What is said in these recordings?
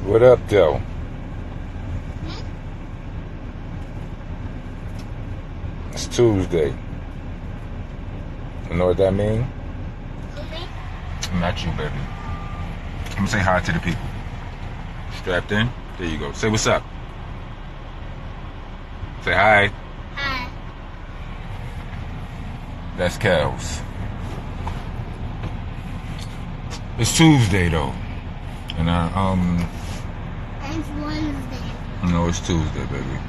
What up, though? It's Tuesday. You know what that means? Not you, baby. I'm gonna say hi to the people. Strapped in? There you go. Say what's up. Say hi. Hi. That's Kels. It's Tuesday though. And It's Wednesday. No, it's Tuesday, baby.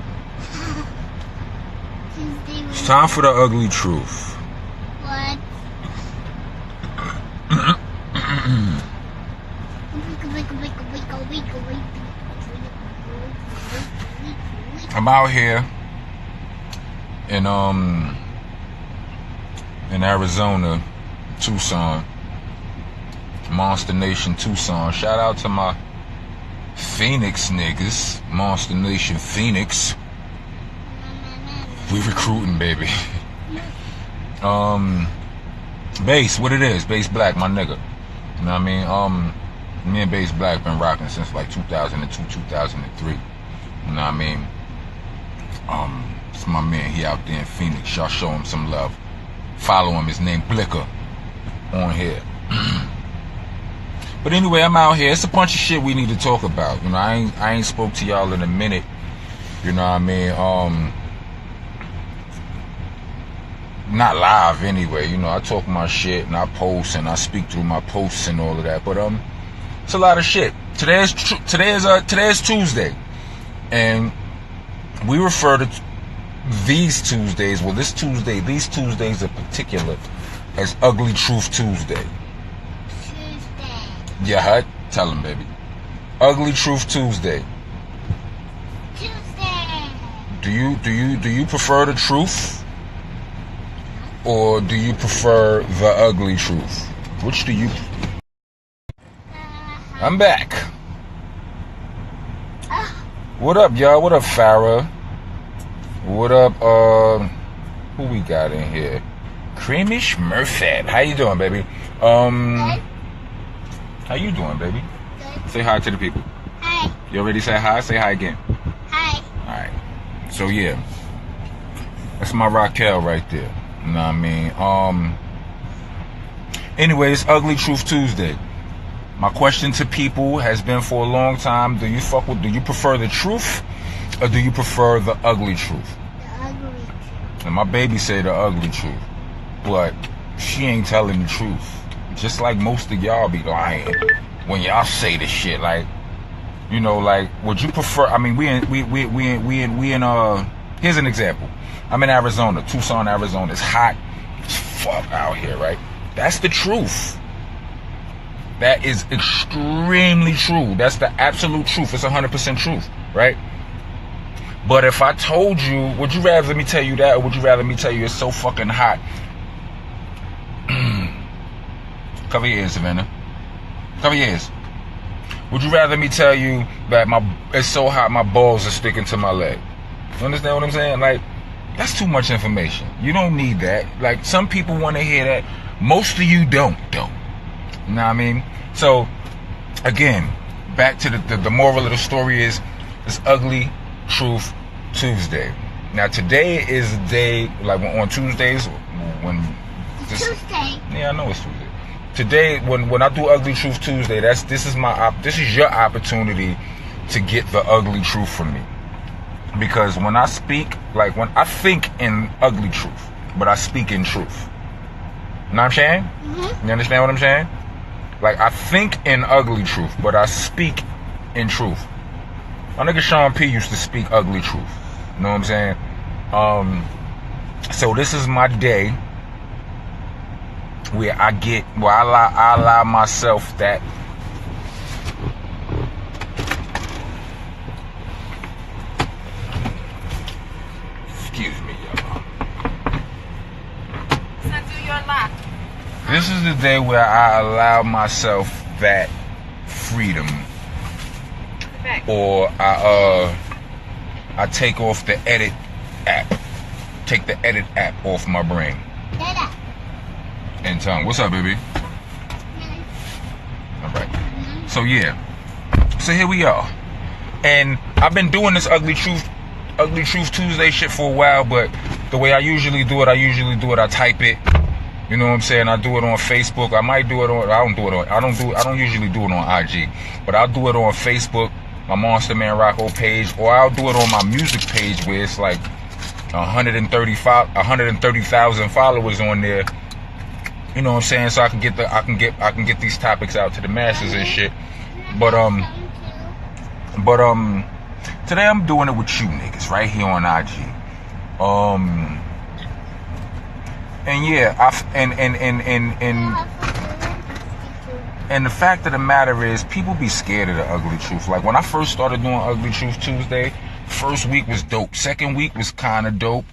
Tuesday. It's time for the ugly truth. What? I'm out here in Arizona, Tucson, Monster Nation, Tucson. Shout out to my Phoenix niggas, Monster Nation Phoenix. We recruiting, baby. Bass, what it is? Bass Black, my nigga. You know what I mean? Me and Bass Black been rocking since like 2002, 2003. You know what I mean? It's my man. He out there in Phoenix. Y'all show him some love. Follow him. His name Blicker on here. But anyway, I'm out here. It's a bunch of shit we need to talk about. You know, I ain't spoke to y'all in a minute. You know what I mean? Not live anyway. You know, I talk my shit and I post and I speak through my posts and all of that. But it's a lot of shit. Today is Tuesday, and we refer to these Tuesdays. Well, these Tuesdays in particular, as Ugly Truth Tuesday. Yeah, huh? Tell him, baby. Ugly Truth Tuesday. Tuesday. Do you prefer the truth, or do you prefer the ugly truth? Which do you? I'm back. What up, y'all? What up, Farrah? What up? Who we got in here? Creamish Murphat. How you doing, baby? Good. How you doing, baby? Good. Say hi to the people. Hi. You already say hi? Say hi again. Hi. Alright. So yeah. That's my Raquel right there. You know what I mean? Anyways, Ugly Truth Tuesday. My question to people has been for a long time, do you prefer the truth, or do you prefer the ugly truth? The ugly truth. And my baby say the ugly truth, but she ain't telling the truth. Just like most of y'all be lying when y'all say this shit. Like, you know, like, would you prefer? I mean, we in here's an example. I'm in Arizona, Tucson, Arizona. It's hot as fuck out here, right? That's the truth. That is extremely true. That's the absolute truth. It's 100% truth, right? But if I told you, would you rather me tell you that, or would you rather me tell you it's so fucking hot? Cover your ears, Savannah. Cover your ears. Would you rather me tell you that it's so hot my balls are sticking to my leg? You understand what I'm saying? Like, that's too much information. You don't need that. Like, some people want to hear that. Most of you don't. You know what I mean? So, again, back to the moral of the story is, it's Ugly Truth Tuesday. Now, today is the day, like on Tuesdays, when... Tuesday. Yeah, I know it's Tuesday. Today, when I do Ugly Truth Tuesday, this is your opportunity to get the ugly truth from me. Because when I speak, like when I think in ugly truth, but I speak in truth. You know what I'm saying? Mm-hmm. You understand what I'm saying? Like, I think in ugly truth, but I speak in truth. My nigga Sean P used to speak ugly truth. You know what I'm saying? So this is my day where I allow myself that excuse me, y'all. So do your lock. This is the day where I allow myself that freedom, or I take off the edit app. Take the edit app off my brain. Dada. And tongue. What's up, baby? All right. So yeah. So here we are. And I've been doing this Ugly Truth Tuesday shit for a while, but the way I usually do it, I type it. You know what I'm saying? I do it on Facebook. I might do it on, I don't usually do it on IG, but I'll do it on Facebook, my Monster Man Rocco page, or I'll do it on my music page where it's like 130,000 followers on there. You know what I'm saying? So I can get these topics out to the masses and shit. But today I'm doing it with you niggas right here on IG. And yeah, and the fact of the matter is, people be scared of the Ugly Truth. Like when I first started doing Ugly Truth Tuesday, first week was dope. Second week was kind of dope.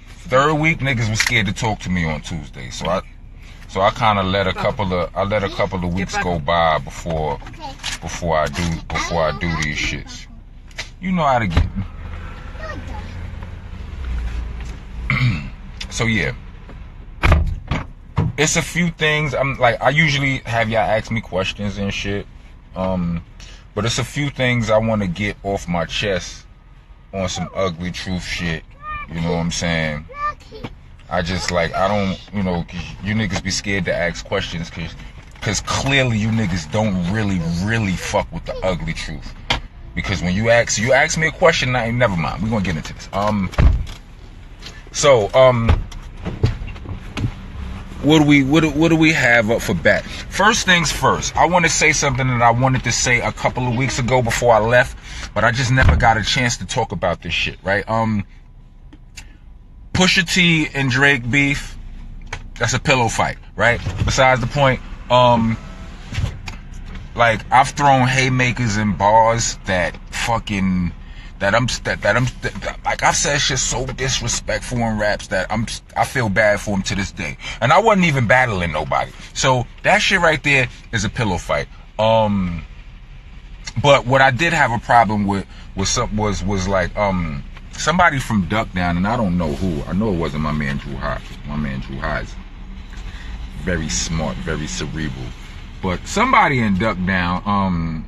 Third week, niggas was scared to talk to me on Tuesday. So I kind of let a couple of weeks go by before I do these shits. You know how to get. So yeah. It's a few things. I usually have y'all ask me questions and shit. But it's a few things I want to get off my chest on some Ugly Truth shit. You know what I'm saying? I just I don't, cause you niggas be scared to ask questions cause clearly you niggas don't really fuck with the Ugly Truth. Because when you ask me a question, never mind. We're gonna get into this. What do we have up for bat? First things first, I want to say something that I wanted to say a couple of weeks ago before I left, but I just never got a chance to talk about this shit, right? Pusha T and Drake beef, that's a pillow fight, right? Besides the point, I've thrown haymakers in bars that I've said shit so disrespectful in raps that I feel bad for him to this day. And I wasn't even battling nobody. So that shit right there is a pillow fight. But what I did have a problem with was somebody from Duck Down, and I don't know who. I know it wasn't my man Drew High. My man Drew High is very smart, very cerebral. But somebody in Duck Down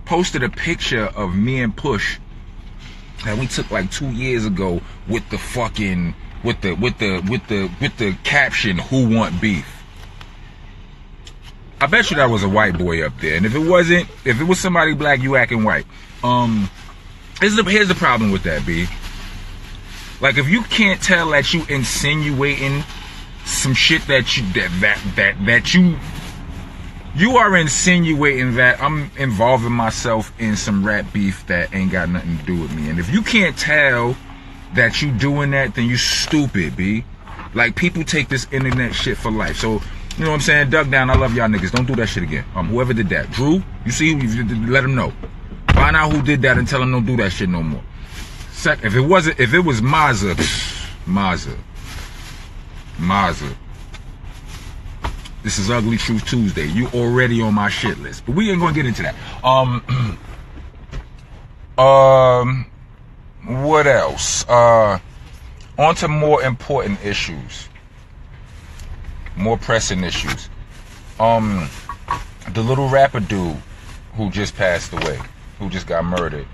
posted a picture of me and Push that we took like 2 years ago with the fucking with the caption "Who want beef?" I bet you that was a white boy up there, and if it wasn't, if it was somebody black, you acting white. Here's the problem with that, B. Like if you can't tell that you insinuating some shit that you are insinuating that I'm involving myself in some rap beef that ain't got nothing to do with me. And if you can't tell that you doing that, then you stupid, B. Like people take this internet shit for life. So, you know what I'm saying? Duck Down, I love y'all niggas. Don't do that shit again. Whoever did that. Drew, you see, let him know. Find out who did that and tell him don't do that shit no more. If it was Mazza, this is Ugly Truth Tuesday. You already on my shit list. But we ain't gonna get into that. What else? On to more important issues. More pressing issues. The little rapper dude who just passed away, who just got murdered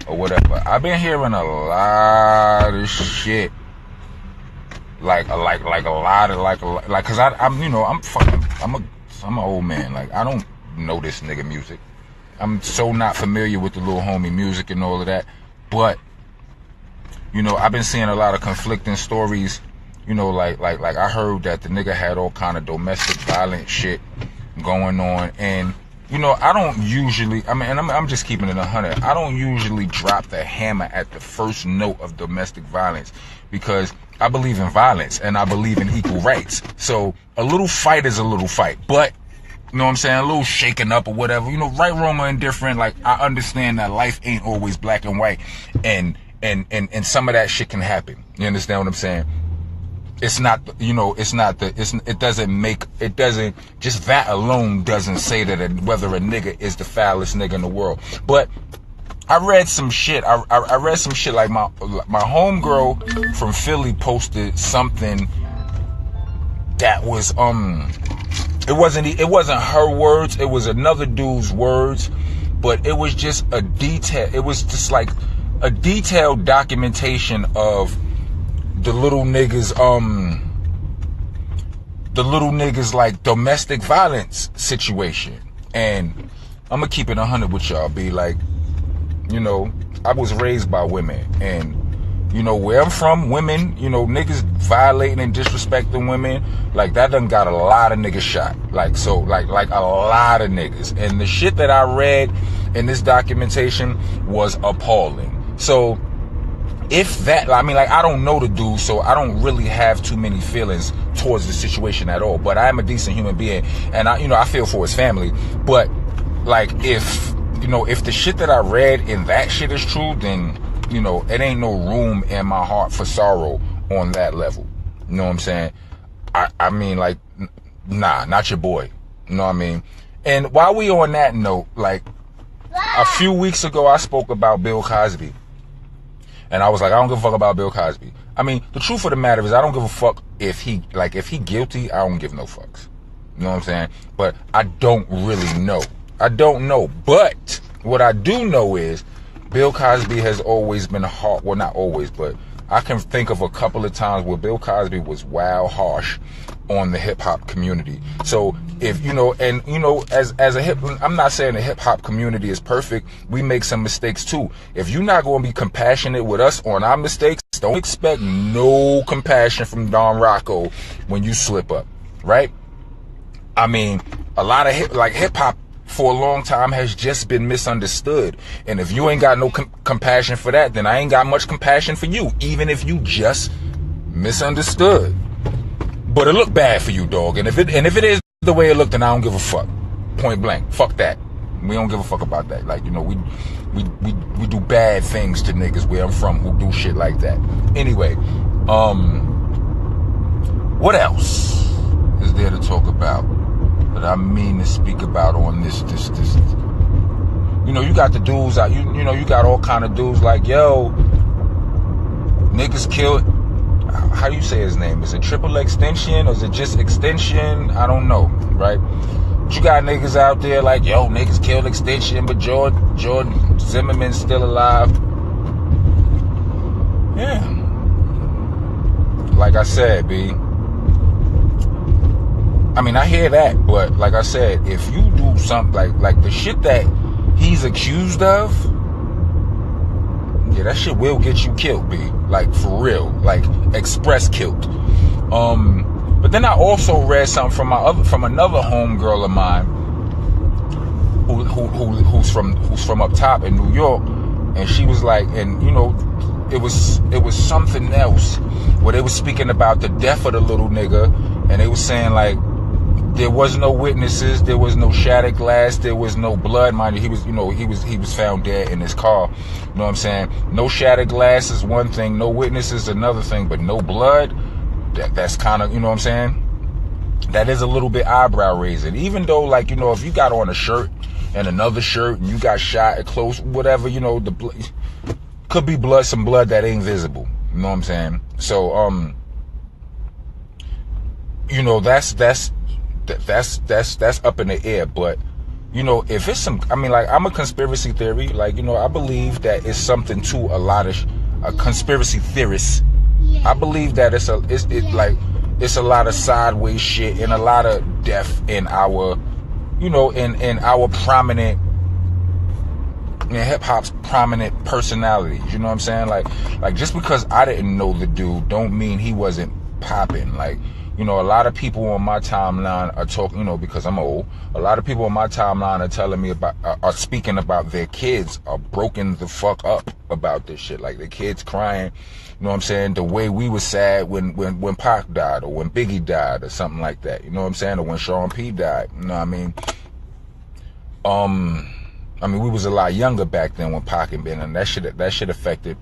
or whatever. I've been hearing a lot of shit. Like a lot of cause I'm an old man. Like I don't know this nigga music. I'm so not familiar with the little homie music and all of that. But I've been seeing a lot of conflicting stories. Like I heard that the nigga had all kind of domestic violence shit going on, and I don't usually, I'm just keeping it 100. I don't usually drop the hammer at the first note of domestic violence because I believe in violence and I believe in equal rights. So a little fight is a little fight, but you know what I'm saying? A little shaking up or whatever, right, wrong, or indifferent. Like I understand that life ain't always black and white, and some of that shit can happen. You understand what I'm saying? It's not, it doesn't, just that alone doesn't say that whether a nigga is the foulest nigga in the world. But I read some shit. I read some shit like my homegirl from Philly posted something that was, it wasn't her words. It was another dude's words but it was just a detail. It was just like a detailed documentation of the little niggas, like domestic violence situation. And I'm gonna keep it 100 with y'all. Be like, you know, I was raised by women, and you know where I'm from, women, you know, niggas violating and disrespecting women, like that done got a lot of niggas shot. Like, so, like a lot of niggas. And the shit that I read in this documentation was appalling. So, if that, I mean, like, I don't know the dude, so I don't really have too many feelings towards the situation at all. But I am a decent human being, and I feel for his family. But, like, if the shit that I read and that shit is true, then, you know, it ain't no room in my heart for sorrow on that level. You know what I'm saying? I mean, like, nah, not your boy. You know what I mean? And while we on that note, like, a few weeks ago, I spoke about Bill Cosby. And I was like, I don't give a fuck about Bill Cosby. I mean, the truth of the matter is, I don't give a fuck if he guilty, I don't give no fucks. You know what I'm saying? But I don't really know. I don't know. But what I do know is Bill Cosby has always been hard. Well, not always, but I can think of a couple of times where Bill Cosby was wild harsh on the hip hop community. So if you know, and you know, as I'm not saying the hip hop community is perfect. We make some mistakes too. If you're not going to be compassionate with us on our mistakes, don't expect no compassion from Don Rocco when you slip up, right? I mean, a lot of hip hop for a long time has just been misunderstood. And if you ain't got no compassion for that, then I ain't got much compassion for you, even if you just misunderstood. But it looked bad for you, dog. And if it is the way it looked, then I don't give a fuck. Point blank. Fuck that. We don't give a fuck about that. Like, you know, we do bad things to niggas where I'm from who do shit like that. Anyway, what else is there to talk about that I mean to speak about on this? You know, you got the dudes out. You know, you got all kind of dudes like, yo, niggas killed. How do you say his name? Is it triple extension or is it just extension? I don't know, right? But you got niggas out there like, yo, niggas killed extension, but George Zimmerman's still alive. Yeah. Like I said, B. I mean, I hear that, but like I said, if you do something like the shit that he's accused of, yeah, that shit will get you killed, B. Like, for real. Like, express killed. But then I also read something from another homegirl of mine who's from up top in New York, and she was like, and you know, it was something else where they was speaking about the death of the little nigga, and they was saying like, there was no witnesses, there was no shattered glass, there was no blood. Mind you, he was found dead in his car. You know what I'm saying? No shattered glass is one thing, no witnesses another thing, but no blood, that's kind of, you know what I'm saying? That is a little bit eyebrow raising. Even though, like, you know, if you got on a shirt and another shirt and you got shot at close, whatever, you know, could be blood, some blood that ain't visible. You know what I'm saying? So, you know, that's up in the air. But you know, if it's some, I mean, like, I'm a conspiracy theory, like, you know, I believe that it's something to a lot of conspiracy theorists. I believe that it's a lot of sideways shit and a lot of death in our, you know, in our prominent, in hip hop's prominent personalities. You know what I'm saying? Like just because I didn't know the dude don't mean he wasn't popping. Like, you know, a lot of people on my timeline are talking, you know, because I'm old, a lot of people on my timeline are telling me about, are speaking about their kids are broken the fuck up about this shit. Like, the kids crying, you know what I'm saying? The way we were sad when Pac died, or when Biggie died, or something like that. You know what I'm saying? Or when Sean P died. You know what I mean? We was a lot younger back then when Pac had been, and that shit affected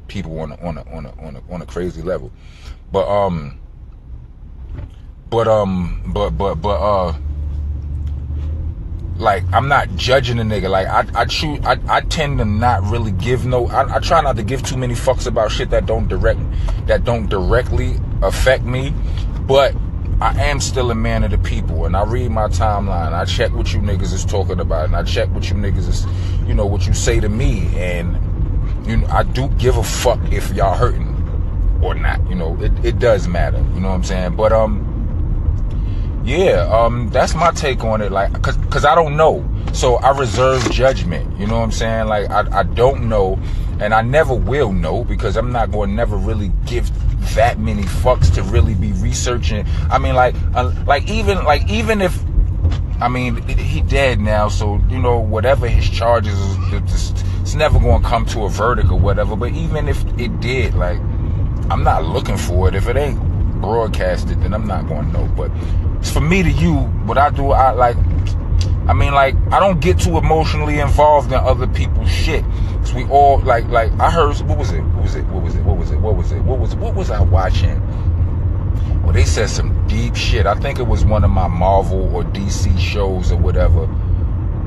people on a crazy level. Like, I'm not judging a nigga. Like, I tend to not really give I try not to give too many fucks about shit that don't directly affect me. But I am still a man of the people, and I read my timeline. I check what you niggas is talking about, and I check what you niggas is, what you say to me, and I do give a fuck if y'all hurting or not. It does matter. You know what I'm saying? But that's my take on it. Like, cause I don't know, so I reserve judgment. You know what I'm saying? Like, I don't know, and I never will know, because I'm not going to never really give that many fucks to really be researching. I mean, even if, he dead now, so whatever his charges is, it's never going to come to a verdict or whatever. But even if it did, like, I'm not looking for it. If it ain't broadcasted, then I'm not going to know. But it's for me to you, what I do, I don't get too emotionally involved in other people's shit. So we all like I heard, what was I watching? Well, they said some deep shit. I think it was one of my Marvel or DC shows or whatever.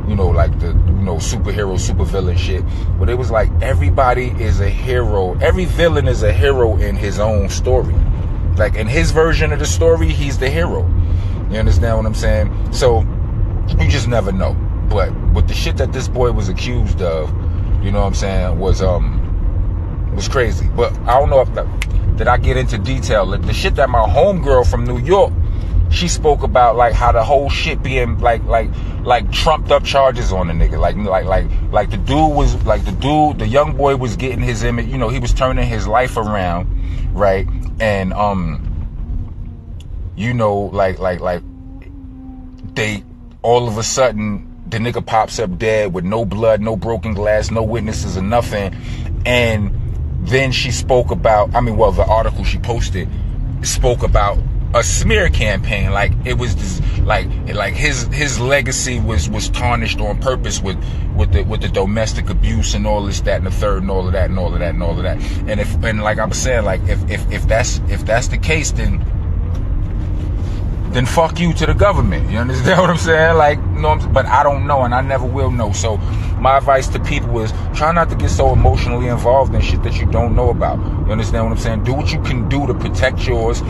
Like the superhero, supervillain shit. But it was like, everybody is a hero. Every villain is a hero in his own story. Like, in his version of the story, he's the hero. You understand what I'm saying? So you just never know. But with the shit that this boy was accused of, you know what I'm saying, was crazy. But I don't know if did I get into detail. Like, the shit that my homegirl from New York, she spoke about, like, how the whole shit being like trumped up charges on the nigga. Like the dude was, like, the young boy was getting his image, he was turning his life around, right? And they, all of a sudden, the nigga pops up dead with no blood, no broken glass, no witnesses or nothing. And then she spoke about, the article she posted spoke about a smear campaign. Like, it was this, like his legacy was tarnished on purpose with the domestic abuse and all this, that, and the third, and all of that, and all of that, and all of that. And like I was saying, like, if that's the case, then fuck you to the government. You understand what I'm saying? Like, but I don't know, and I never will know. So my advice to people is, try not to get so emotionally involved in shit that you don't know about. You understand what I'm saying? Do what you can do to protect yours.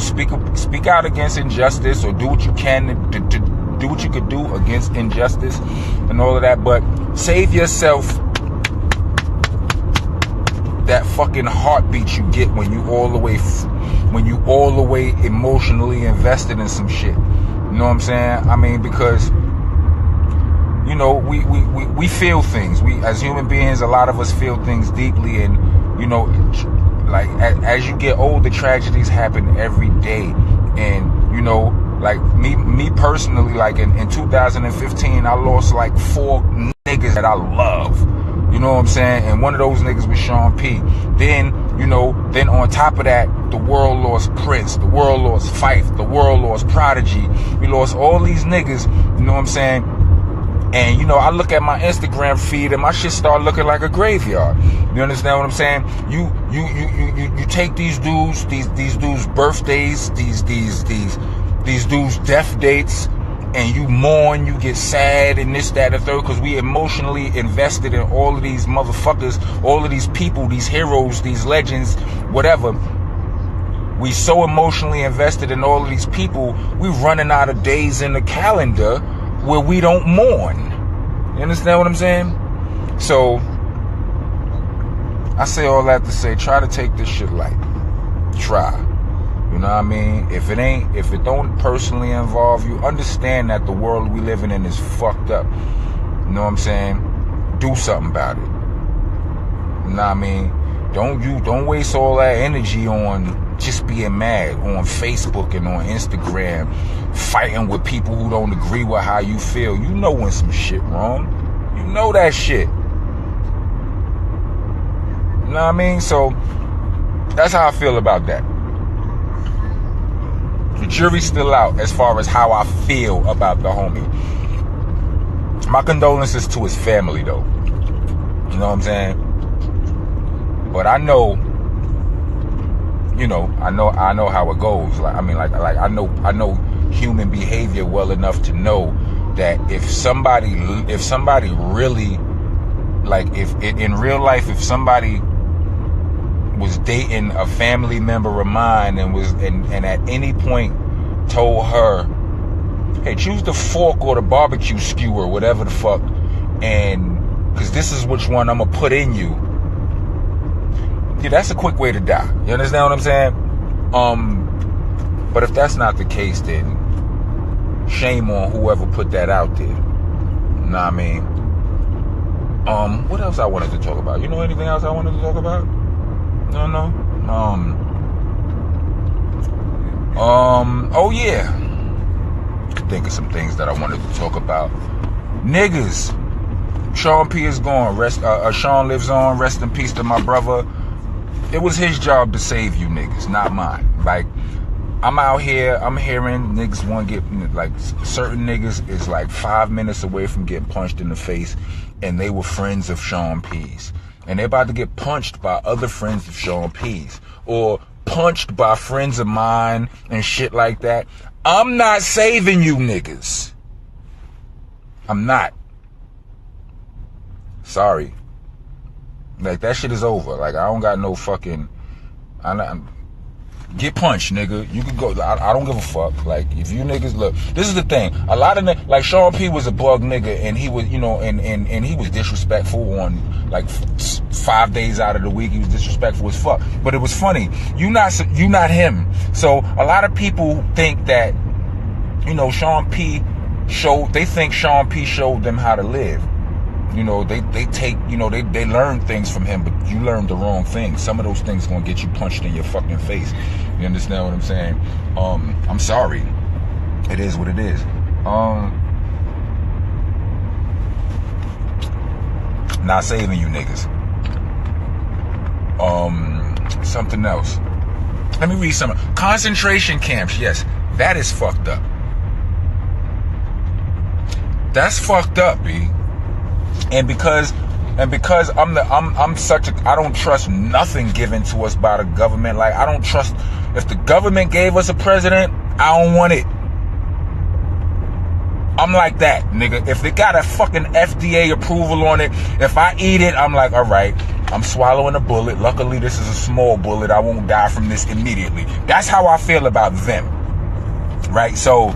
Speak out against injustice, or do what you can to do what you could do against injustice and all of that. But save yourself that fucking heartbeat you get when you all the way emotionally invested in some shit. You know what I'm saying? Because we feel things. We, as human beings, a lot of us feel things deeply, and like, as you get older, tragedies happen every day. And like me personally, like in 2015, I lost like 4 niggas that I love. You know what I'm saying? And one of those niggas was Sean P. Then on top of that, the world lost Prince, the world lost Fife, the world lost Prodigy. We lost all these niggas, you know what I'm saying? And I look at my Instagram feed, and my shit start looking like a graveyard. You understand what I'm saying? You take these dudes' birthdays, these dudes' death dates, and you mourn, you get sad, and this, that, and the third, because we emotionally invested in all of these motherfuckers, all of these people, these heroes, these legends, whatever. We so emotionally invested in all of these people, we running out of days in the calendar where we don't mourn. You understand what I'm saying? So I say all that to say, try to take this shit light. Try. You know what I mean? If it don't personally involve you, understand that the world we living in is fucked up. You know what I'm saying? Do something about it. You know what I mean? Don't waste all that energy on just being mad on Facebook and on Instagram, fighting with people who don't agree with how you feel. You know when some shit wrong. You know that shit. You know what I mean? So that's how I feel about that. The jury's still out as far as how I feel about the homie. My condolences to his family, though. You know what I'm saying? But I know, I know how it goes. Like, I know human behavior well enough to know that if somebody really, like, if in real life, if somebody was dating a family member of mine and at any point told her, hey, choose the fork or the barbecue skewer, whatever the fuck, and because this is which one I'm gonna put in you. Yeah, that's a quick way to die. You understand what I'm saying? But if that's not the case, then shame on whoever put that out there. Know what I mean? What else I wanted to talk about? You know anything else I wanted to talk about? No. Oh yeah. Could think of some things that I wanted to talk about. Niggas. Sean P is gone. Sean lives on. Rest in peace to my brother. It was his job to save you niggas, not mine. Like, I'm out here, I'm hearing niggas want to get, like, certain niggas is like 5 minutes away from getting punched in the face, and they were friends of Sean P's. And they're about to get punched by other friends of Sean P's. Or punched by friends of mine and shit like that. I'm not saving you niggas. I'm not. Sorry. Like, that shit is over. Like, I don't got no fucking... Get punched, nigga. You can go. I don't give a fuck. Like, if you niggas... Look, this is the thing. A lot of... Like, Sean P was a bug nigga, and he was, you know, and he was disrespectful on, like, 5 days out of the week. He was disrespectful as fuck. But it was funny. You not him. So, a lot of people think that, you know, Sean P showed... They think Sean P showed them how to live. You know, they take, you know, they learn things from him, but you learned the wrong things. Some of those things gonna get you punched in your fucking face. You understand what I'm saying? I'm sorry. It is what it is. Not saving you niggas. Something else. Let me read some. Concentration camps. Yes, that is fucked up. That's fucked up, B. And because I'm such a, I don't trust nothing given to us by the government. Like, I don't trust, if the government gave us a president, I don't want it. I'm like that, nigga. If it got a fucking FDA approval on it, if I eat it, I'm like, all right, I'm swallowing a bullet. Luckily, this is a small bullet. I won't die from this immediately. That's how I feel about them. Right? So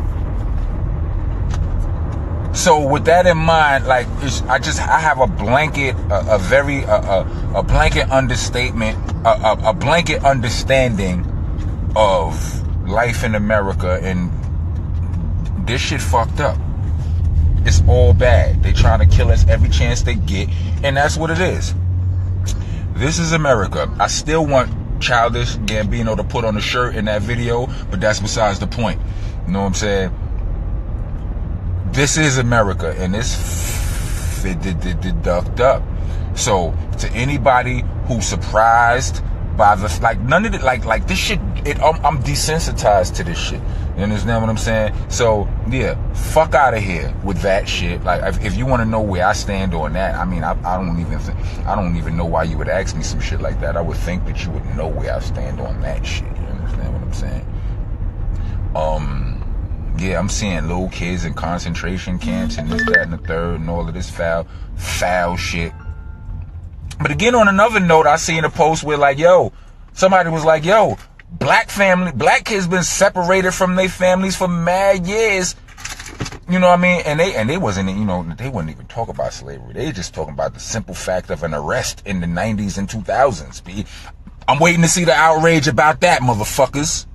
with that in mind, like, I have a blanket, a blanket understatement, a blanket understanding of life in America, and this shit fucked up. It's all bad. They trying to kill us every chance they get, and that's what it is. This is America. I still want Childish Gambino to put on a shirt in that video, but that's besides the point. You know what I'm saying? This is America, and it's ducked up. So, to anybody who's surprised by the, like, none of it, like this shit, I'm desensitized to this shit. You understand what I'm saying? So, yeah, fuck out of here with that shit. Like, if you want to know where I stand on that, I mean, I don't even know why you would ask me some shit like that. I would think that you would know where I stand on that shit. You understand what I'm saying? Yeah, I'm seeing little kids in concentration camps and this, that, and the third, and all of this foul shit. But again, on another note, I seen a post where, like, yo, somebody was like, yo, black kids been separated from their families for mad years. You know what I mean? And they wasn't, you know, they wouldn't even talk about slavery. They just talking about the simple fact of an arrest in the 90s and 2000s, B. I'm waiting to see the outrage about that, motherfuckers.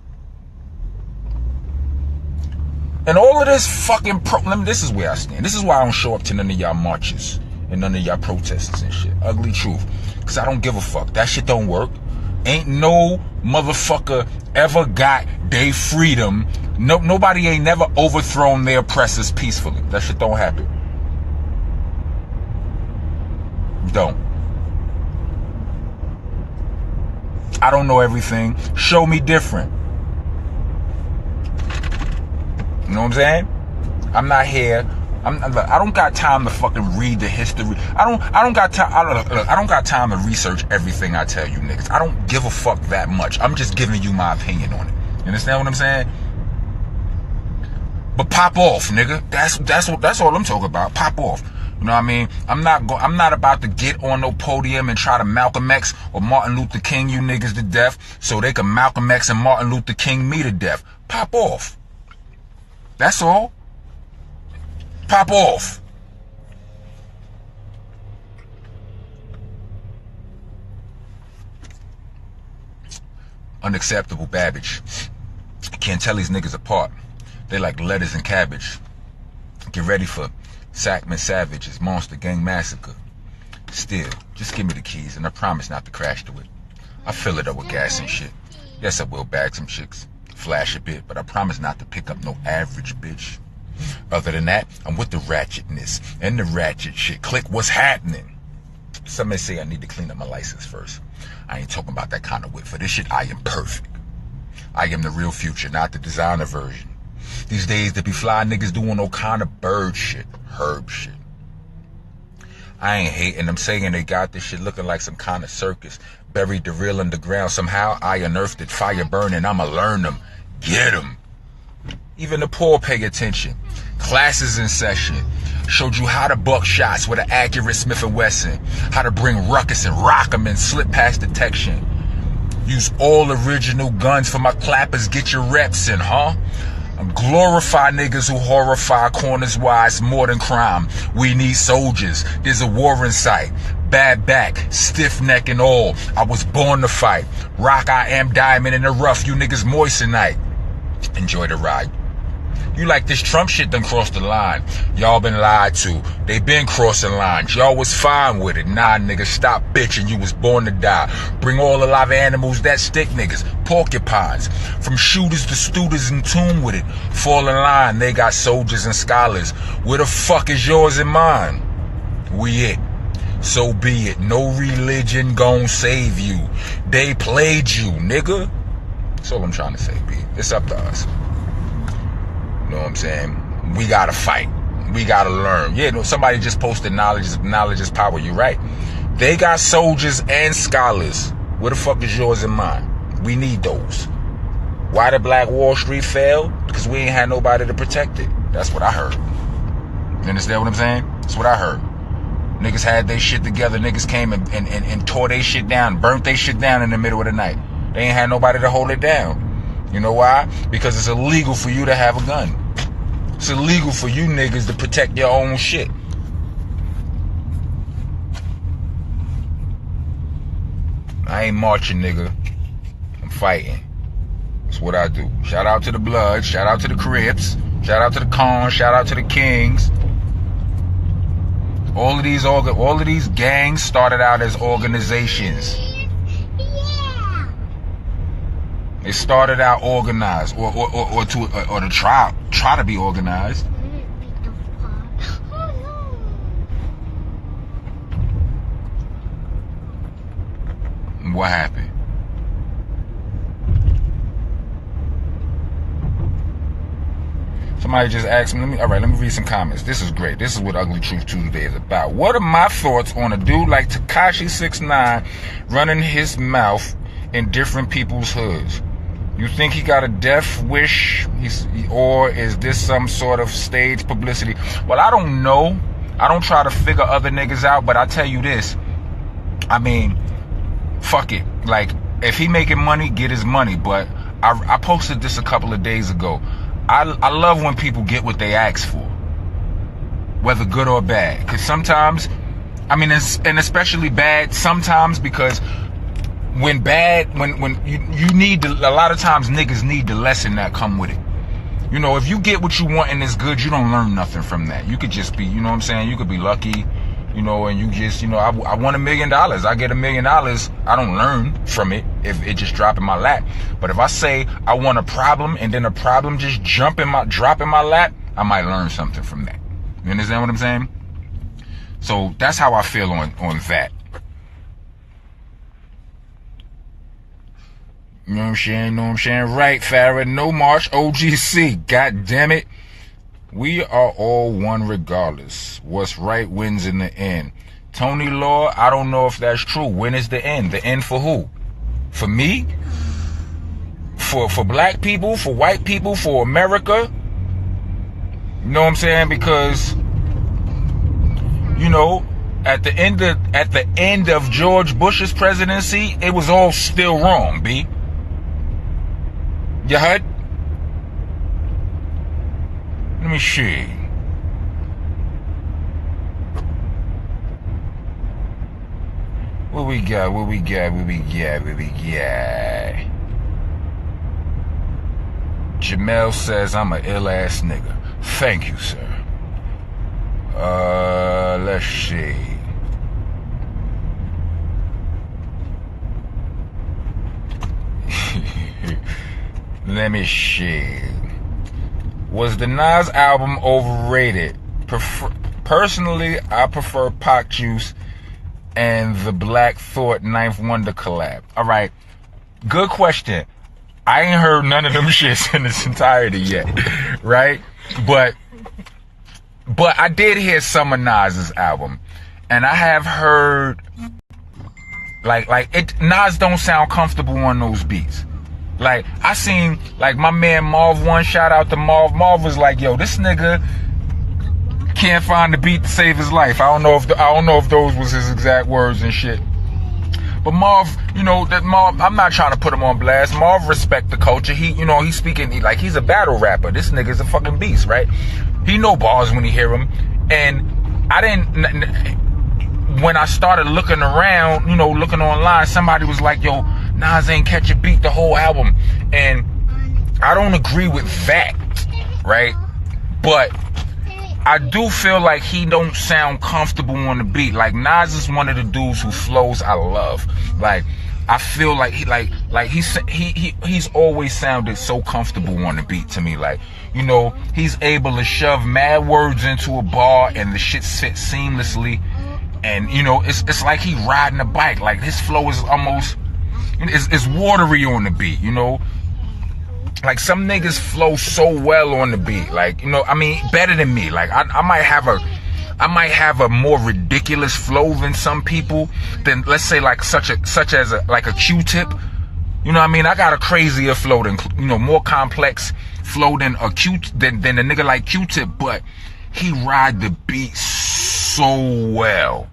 And all of this fucking this is where I stand. This is why I don't show up to none of y'all marches and none of y'all protests and shit. Ugly truth. Because I don't give a fuck. That shit don't work. Ain't no motherfucker ever got their freedom. Nobody ain't never overthrown their oppressors peacefully. That shit don't happen. Don't. I don't know everything. Show me different. You know what I'm saying? I'm not here. I don't got time to fucking read the history. I don't got time to research everything I tell you niggas. I don't give a fuck that much. I'm just giving you my opinion on it. You understand what I'm saying? But pop off, nigga. That's all I'm talking about. Pop off. You know what I mean? I'm not about to get on no podium and try to Malcolm X or Martin Luther King you niggas to death so they can Malcolm X and Martin Luther King me to death. Pop off. That's all. Pop off. Unacceptable Babbage. Can't tell these niggas apart. They like lettuce and cabbage. Get ready for Sackman Savage's Monster Gang Massacre. Still, just give me the keys and I promise not to crash to it. I fill it up with gas and shit. Yes, I will bag some chicks, flash a bit, but I promise not to pick up no average bitch. Other than that, I'm with the ratchetness and the ratchet shit. Click, what's happening? Some may say I need to clean up my license first. I ain't talking about that kind of whip. For this shit, I am perfect. I am the real future, not the designer version. These days, there be fly niggas doing no kind of bird shit, herb shit. I ain't hating them, saying they got this shit looking like some kind of circus. Buried the real underground. Somehow I unearthed it, fire burning. I'ma learn them. Get them. Even the poor pay attention. Classes in session. Showed you how to buck shots with an accurate Smith & Wesson. How to bring ruckus and rock them and slip past detection. Use all original guns for my clappers. Get your reps in, huh? Glorify niggas who horrify corners wise more than crime. We need soldiers. There's a war in sight. Bad back, stiff neck and all. I was born to fight. Rock, I am diamond in the rough. You niggas moist tonight. Enjoy the ride. You like this Trump shit done crossed the line. Y'all been lied to. They been crossing lines. Y'all was fine with it. Nah, nigga, stop bitching. You was born to die. Bring all the live animals that stick, niggas. Porcupines. From shooters to students in tune with it. Fall in line. They got soldiers and scholars. Where the fuck is yours and mine? We it. So be it. No religion gon' save you. They played you, nigga. That's all I'm trying to say, B. It's up to us. You know what I'm saying? We gotta fight. We gotta learn. Yeah, no, somebody just posted knowledge is power. You're right. They got soldiers and scholars. Where the fuck is yours and mine? We need those. Why did Black Wall Street fail? Because we ain't had nobody to protect it. That's what I heard. You understand what I'm saying? That's what I heard. Niggas had their shit together. Niggas came and tore their shit down, burnt their shit down in the middle of the night. They ain't had nobody to hold it down. You know why? Because it's illegal for you to have a gun. It's illegal for you niggas to protect your own shit. I ain't marching, nigga. I'm fighting. That's what I do. Shout out to the Bloods. Shout out to the Crips. Shout out to the Cons. Shout out to the Kings. All of these gangs started out as organizations. It started out organized, or to try to be organized. What happened? Somebody just asked me. All right, let me read some comments. This is great. This is what Ugly Truth Tuesday is about. What are my thoughts on a dude like Tekashi 6ix9ine running his mouth in different people's hoods? You think he got a death wish, or is this some sort of stage publicity? Well, I don't know. I don't try to figure other niggas out, but I tell you this. I mean, fuck it. Like, if he making money, get his money. But I posted this a couple of days ago. I love when people get what they ask for, whether good or bad. Because sometimes, I mean, and especially bad sometimes, because when you need to, a lot of times niggas need the lesson that come with it. You know, if you get what you want and it's good, you don't learn nothing from that. You could just be, you know what I'm saying? You could be lucky, you know, and you just, you know, I want $1 million. I get $1 million. I don't learn from it if it just drop in my lap. But if I say I want a problem and then a problem just drop in my lap, I might learn something from that. You understand what I'm saying? So that's how I feel on that. You know what I'm saying? Right, Farrah. No march, OGC. God damn it. We are all one regardless. What's right wins in the end. Tony Law, I don't know if that's true. When is the end? The end for who? For me? For black people? For white people? For America? You know what I'm saying? Because, you know, at the end of George Bush's presidency, it was all still wrong, B. You heard? Let me see. What we got? Jamel says I'm an ill-ass nigga. Thank you, sir. Let's see. Let me see. Was the Nas album overrated? Personally, I prefer Pac Juice and the Black Thought Ninth Wonder collab. Alright, good question. I ain't heard none of them shits in its entirety yet, right? But I did hear some of Nas's album, and I have heard Nas don't sound comfortable on those beats. Like, I seen, like, my man Marv One, shout out to Marv. Marv was like, yo, this nigga can't find the beat to save his life. I don't know if those was his exact words and shit. But Marv, I'm not trying to put him on blast. Marv respect the culture. He's speaking, he's a battle rapper. This nigga's a fucking beast, right? He know bars when he hear them. And when I started looking around, looking online, somebody was like, yo, Nas ain't catch a beat the whole album. And I don't agree with that, right? But I do feel like he don't sound comfortable on the beat. Like, Nas is one of the dudes who flows I love. Like, I feel like he's always sounded so comfortable on the beat to me. Like, he's able to shove mad words into a bar and the shit fits seamlessly. And it's like he riding a bike. Like, his flow is almost it's watery on the beat. Like, some niggas flow so well on the beat, like, better than me. Like, I might have a more ridiculous flow than some people, than, let's say, like, such as a Q-Tip. I got a crazier flow than, more complex flow than a nigga like Q-Tip, but he ride the beat so well.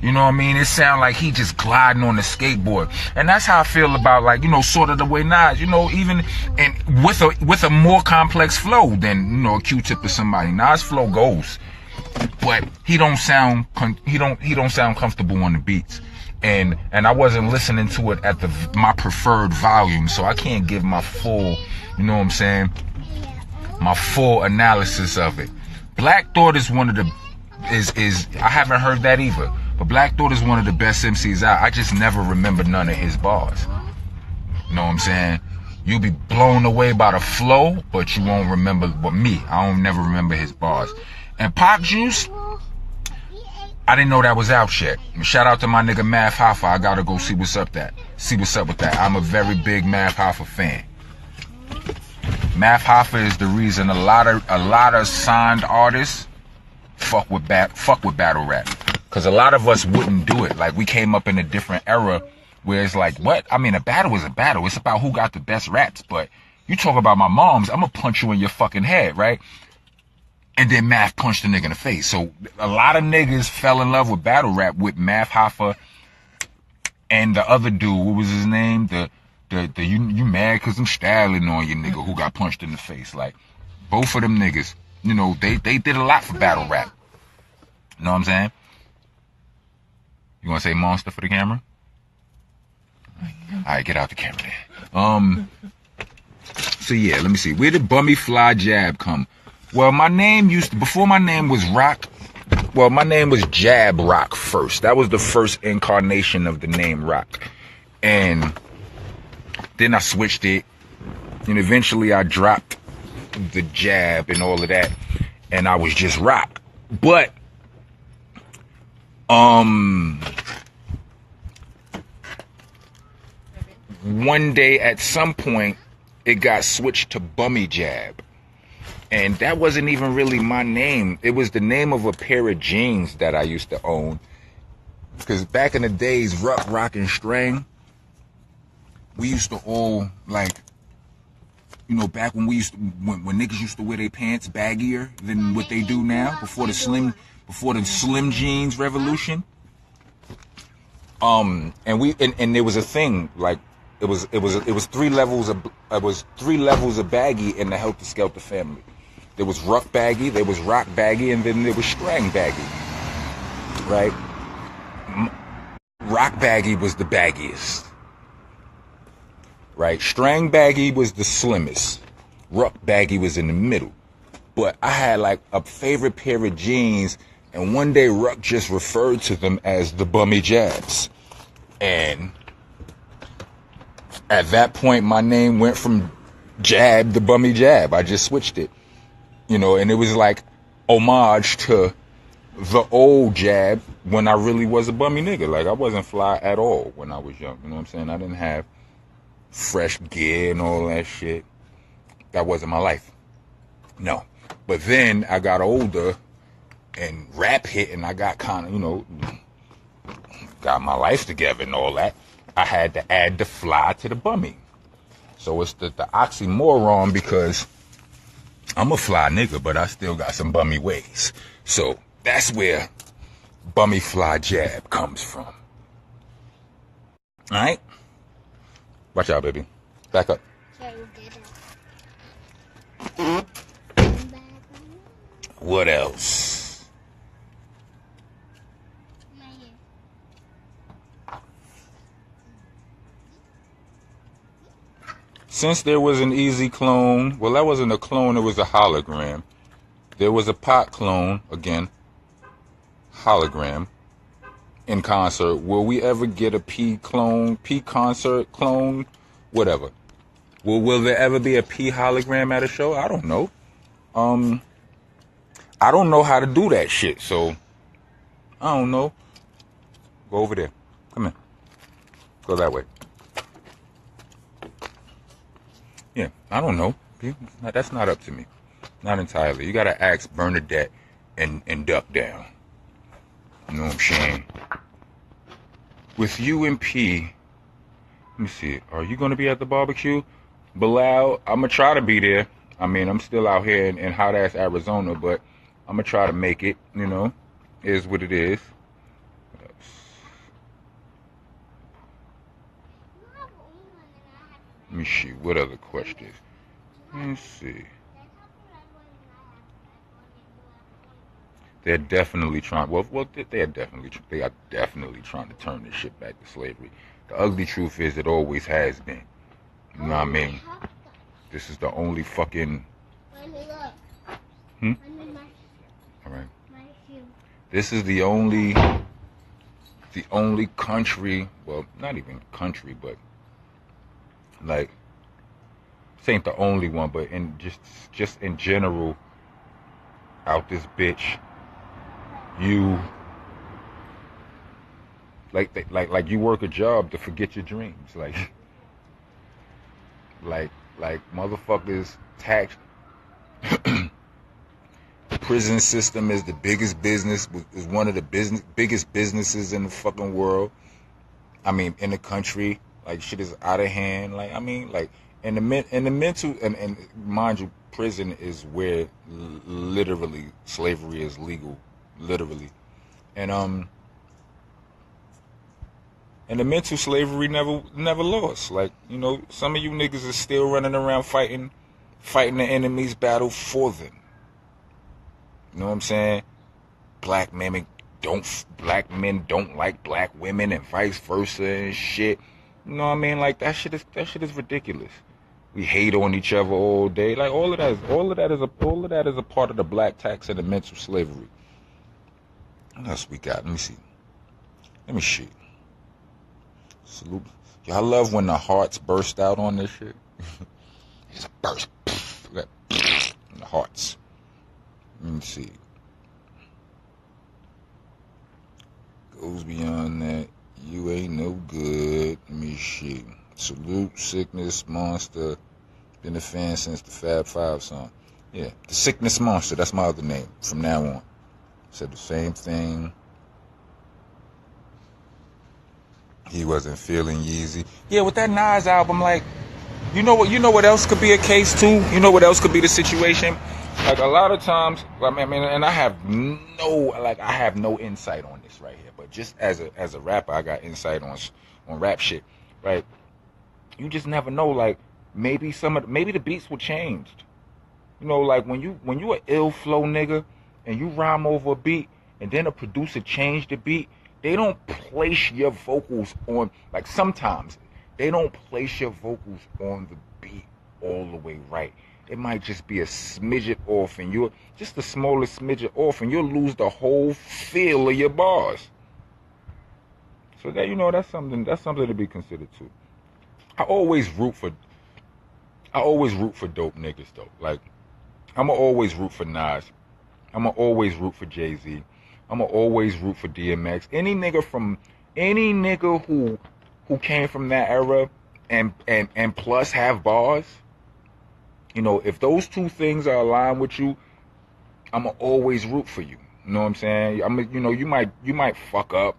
It sound like he just gliding on the skateboard. And that's how I feel about, sort of the way Nas, even and with a more complex flow than, a Q-Tip or somebody. Nas flow goes, but he don't sound comfortable on the beats. And I wasn't listening to it at my preferred volume, so I can't give my full, my full analysis of it. Black Thought is one of the I haven't heard that either. But Black Thought is one of the best MCs out. I just never remember none of his bars. You know what I'm saying? You'll be blown away by the flow, but you won't remember. But me, I don't never remember his bars. And Pac Juice, I didn't know that was out yet. Shout out to my nigga Math Hoffa. I gotta go see what's up with that. I'm a very big Math Hoffa fan. Math Hoffa is the reason a lot of signed artists fuck with battle rap. Because a lot of us wouldn't do it. Like, we came up in a different era where it's like, what? I mean, a battle is a battle. It's about who got the best raps. But you talk about my moms, I'm going to punch you in your fucking head, right? And then Math punched the nigga in the face. So a lot of niggas fell in love with battle rap with Math Hoffa and the other dude. What was his name? You mad because I'm styling on you, nigga, who got punched in the face. Like, both of them niggas, they did a lot for battle rap. You know what I'm saying? You want to say monster for the camera? Alright, get out the camera there. So yeah, let me see. Where did Bummy Fly Jab come? Well, before my name was Rock, my name was Jab Rock first. That was the first incarnation of the name Rock. And then I switched it. And eventually I dropped the Jab and all of that. And I was just Rock. But one day at some point it got switched to Bummy Jab, and that wasn't even really my name. It was the name of a pair of jeans that I used to own, because back in the days, Rock and Strang, we used to all, like, back when when niggas used to wear their pants baggier than what they do now, before the slim jeans revolution. And there was a thing, like, it was 3 levels of baggy in the Heltah Skeltah family. There was Ruck Baggy, there was Rock Baggy, and then there was Strang Baggy. Right? Rock Baggy was the baggiest. Right? Strang Baggy was the slimmest. Ruck Baggy was in the middle. But I had like a favorite pair of jeans, and one day Ruck just referred to them as the Bummy Jabs. And at that point, my name went from Jab to Bummy Jab. I just switched it. You know, and it was like homage to the old Jab when I really was a bummy nigga. Like, I wasn't fly at all when I was young. You know what I'm saying? I didn't have fresh gear and all that shit. That wasn't my life. No. But then I got older and rap hit, and I got kind of, you know, got my life together and all that. I had to add the fly to the bummy. So it's the oxymoron, because I'm a fly nigga, but I still got some bummy ways. So that's where Bummy Fly Jab comes from. Alright? Watch out, baby. Back up. What else? Since there was an easy clone, well, that wasn't a clone, it was a hologram. There was a pot clone, again, hologram, in concert. Will we ever get a P clone, P concert clone, whatever? Will there ever be a P hologram at a show? I don't know. I don't know how to do that shit, so I don't know. Go over there. Come here. Go that way. Yeah, I don't know. That's not up to me. Not entirely. You gotta ask Bernadette and Duck Down. You know what I'm saying? With you and P, let me see. Are you gonna be at the barbecue? Bilal, I'm gonna try to be there. I mean, I'm still out here in hot ass Arizona, but I'm gonna try to make it. You know, is what it is. Let me see. What other questions? Let me see. They're definitely trying. Well, they are definitely trying to turn this shit back to slavery. The ugly truth is, it always has been. You know what I mean? This is the only fucking. All right. This is the only country. Well, not even country, but like, this ain't the only one, but in just in general, out this bitch. You like you work a job to forget your dreams, like motherfuckers tax. The prison system is the biggest business, is one of the biggest businesses in the fucking world. I mean, in the country, like, shit is out of hand. Like, I mean, like, in the mental, and mind you, prison is where literally slavery is legal. Literally. And the mental slavery never lost. Like, you know, some of you niggas are still running around fighting the enemy's battle for them. You know what I'm saying? Black men don't like black women, and vice versa and shit. You know what I mean? Like, that shit is ridiculous. We hate on each other all day. Like, all of that is a part of the black tax and the mental slavery. What else we got? Let me see. Salute. Y'all love when the hearts burst out on this shit. It's a burst. Look at the hearts. Let me see. Goes beyond that. You ain't no good. Let me see. Salute, Sickness Monster. Been a fan since the Fab Five song. Yeah, the Sickness Monster. That's my other name from now on. Said the same thing. He wasn't feeling Yeezy. Yeah, with that Nas album, like, you know what else could be a case too? You know what else could be the situation? Like, a lot of times, I mean, and I have no insight on this right here, but just as a rapper, I got insight on rap shit, right? You just never know. Like, maybe the beats were changed. You know, like when you a ill flow nigga and you rhyme over a beat and then a producer change the beat, they don't place your vocals on, like sometimes they don't place your vocals on the beat all the way right. It might just be a smidget off, and you're just the smallest smidget off, and you'll lose the whole feel of your bars. So that, you know, that's something to be considered too. I always root for dope niggas though. Like I'ma always root for Nas. I'ma always root for Jay-Z. I'ma always root for DMX. Any nigga who came from that era and plus have bars. You know, if those two things are aligned with you, I'ma always root for you. You know what I'm saying? You know, you might fuck up.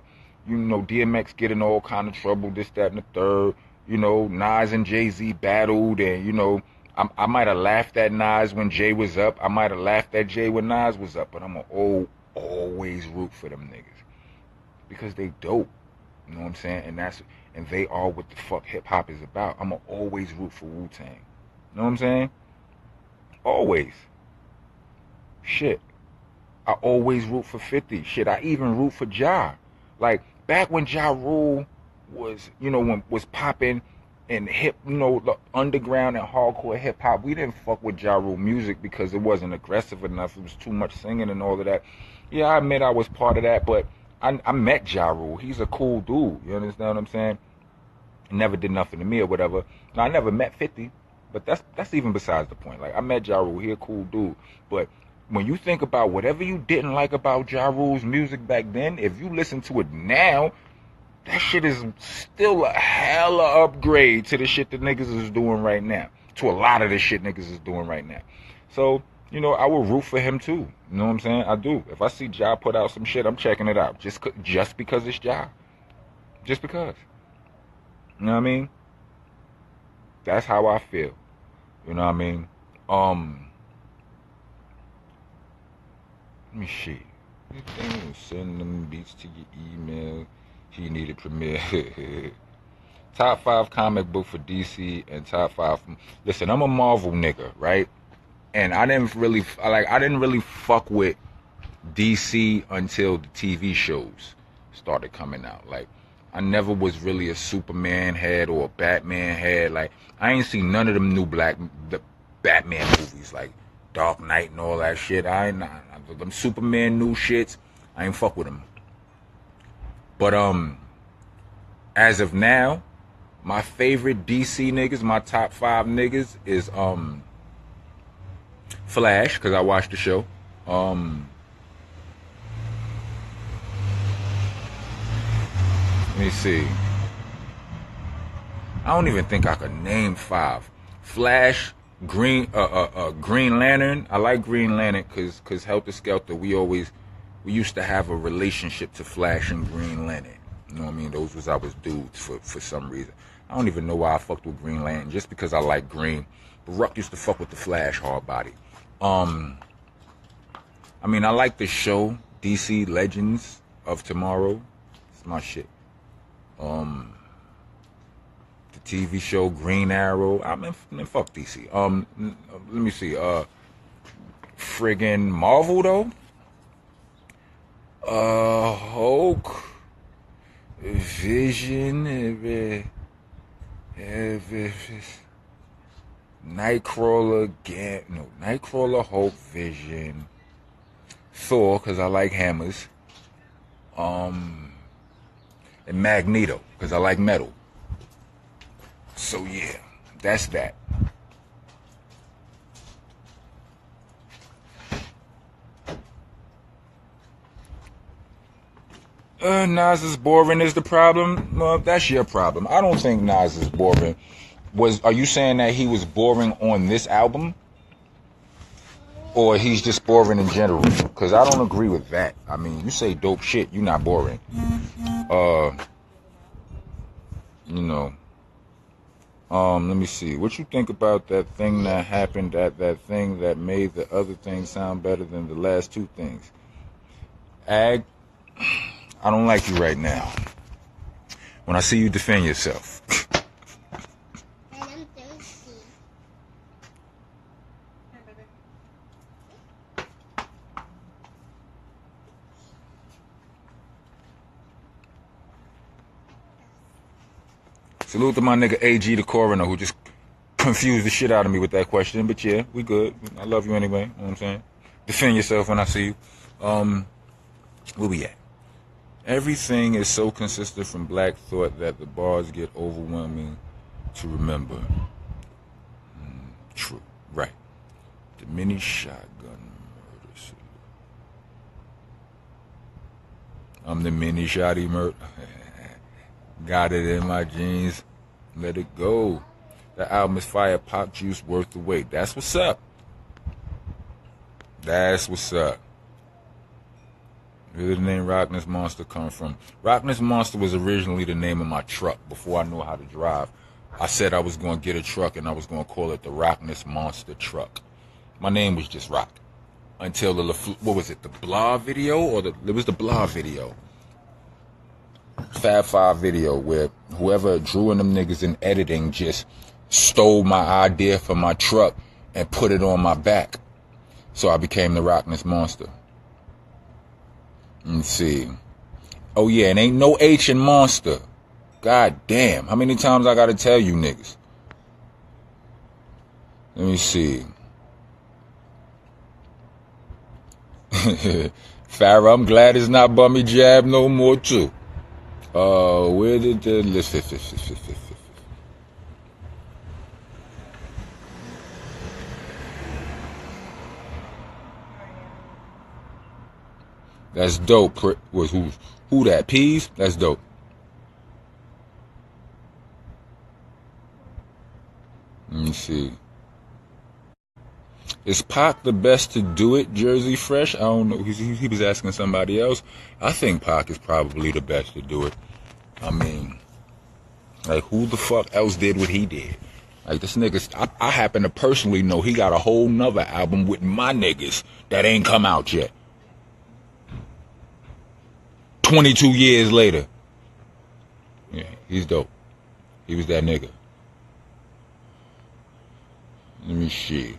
You know, DMX get in all kind of trouble, this, that, and the third. You know, Nas and Jay-Z battled, and you know, I might have laughed at Nas when Jay was up. I might have laughed at Jay when Nas was up, but I'ma always root for them niggas because they dope. You know what I'm saying? And they are what the fuck hip hop is about. I'ma always root for Wu-Tang. You know what I'm saying? Always. Shit. I always root for 50. Shit, I even root for Ja. Like, back when Ja Rule was, you know, was popping and hip, you know, the underground and hardcore hip hop, we didn't fuck with Ja Rule music because it wasn't aggressive enough. It was too much singing and all of that. Yeah, I admit I was part of that, but I met Ja Rule. He's a cool dude. You understand what I'm saying? He never did nothing to me or whatever. Now, I never met 50. But that's even besides the point. Like, I met Ja Rule, he a cool dude. But when you think about whatever you didn't like about Ja Rule's music back then, if you listen to it now, that shit is still a hella upgrade to the shit that niggas is doing right now. To a lot of the shit niggas is doing right now. So, you know, I will root for him too. You know what I'm saying? I do. If I see Ja put out some shit, I'm checking it out. Just because it's Ja. Just because. You know what I mean? That's how I feel. You know what I mean? Let me see. Send them beats to your email. He needed Premiere. Top 5 comic book for DC and top 5. Listen, I'm a Marvel nigga, right? And I didn't really fuck with DC until the TV shows started coming out. Like, I never was really a Superman head or a Batman head. Like, I ain't seen none of them new the Batman movies, like Dark Knight and all that shit. Them Superman new shits, I ain't fuck with them. But as of now, my favorite DC niggas, my top 5 niggas is Flash, because I watched the show. Let me see. I don't even think I could name 5. Flash, Green Lantern. I like Green Lantern because Heltah Skeltah, we used to have a relationship to Flash and Green Lantern. You know what I mean? Those was our dudes for some reason. I don't even know why I fucked with Green Lantern, just because I like green. But Ruck used to fuck with the Flash hard body. I mean, I like the show DC Legends of Tomorrow. It's my shit. The TV show Green Arrow. I mean, fuck DC. Let me see. Friggin' Marvel though. Hulk, Vision, Nightcrawler, Nightcrawler, Hulk, Vision, Thor, because I like hammers, and Magneto, because I like metal. So yeah, that's that. Nas is boring is the problem. Well, that's your problem. I don't think Nas is boring. Are you saying that he was boring on this album? Or he's just boring in general? Because I don't agree with that. I mean, you say dope shit, you're not boring. You know. Let me see. What you think about that thing that happened, that thing that made the other thing sound better than the last two things? Ag, I don't like you right now. When I see you defend yourself. And I'm thirsty. Hey, baby. Salute to my nigga AG the coroner who just confused the shit out of me with that question. But yeah, we good. I love you anyway. You know what I'm saying? Defend yourself when I see you. Where we at? Everything is so consistent from Black Thought that the bars get overwhelming to remember. True. Right. The mini shotgun murder. I'm the mini shotty murder. Got it in my jeans. Let it go. The album is fire. Pop juice worth the wait. That's what's up. That's what's up. Where did the name Rockness Monster come from? Rockness Monster was originally the name of my truck before I knew how to drive. I said I was going to get a truck and I was going to call it the Rockness Monster Truck. My name was just Rock. Until the, what was it, the Blah video? Or it was the Blah video. Fab Five video where whoever drew in them niggas in editing just stole my idea for my truck and put it on my back. So I became the Rockness Monster. Let's see. Oh yeah, and ain't no H in Monster. God damn. How many times I gotta tell you niggas? Let me see. Farrah, I'm glad it's not Bummy Jab no more too. Where did the list? That's dope. Who that? Peas? That's dope. Let me see. Is Pac the best to do it, Jersey Fresh? I don't know. He was asking somebody else. I think Pac is probably the best to do it. I mean, like, who the fuck else did what he did? Like, this nigga, I happen to personally know he got a whole nother album with my niggas that ain't come out yet. 22 years later. Yeah, he's dope. He was that nigga. Let me see.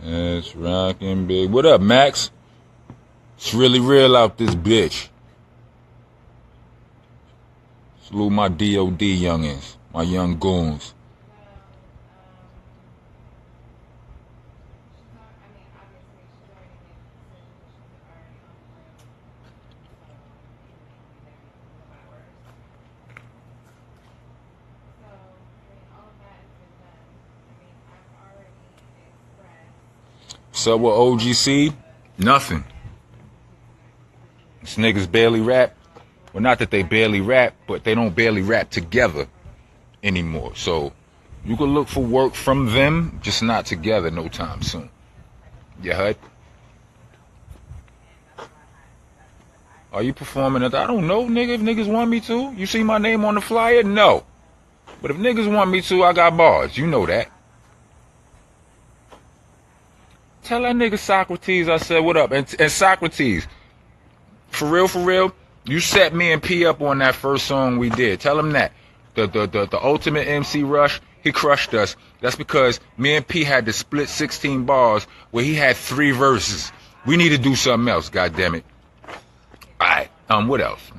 That's rockin' big. What up, Max? It's really real out this bitch. Salute my DOD youngins, my young goons. What's up with OGC? Nothing. These niggas barely rap. Well, not that they barely rap, but they don't barely rap together anymore. So you can look for work from them, just not together no time soon. You heard? Are you performing at? I don't know, nigga. If niggas want me to, you see my name on the flyer? No. But if niggas want me to, I got bars. You know that. Tell that nigga Socrates I said what up. And Socrates, for real, you set me and P up on that first song we did. Tell him that. The ultimate MC Rush, he crushed us. That's because me and P had to split 16 bars where he had 3 verses. We need to do something else, goddammit. Alright, what else?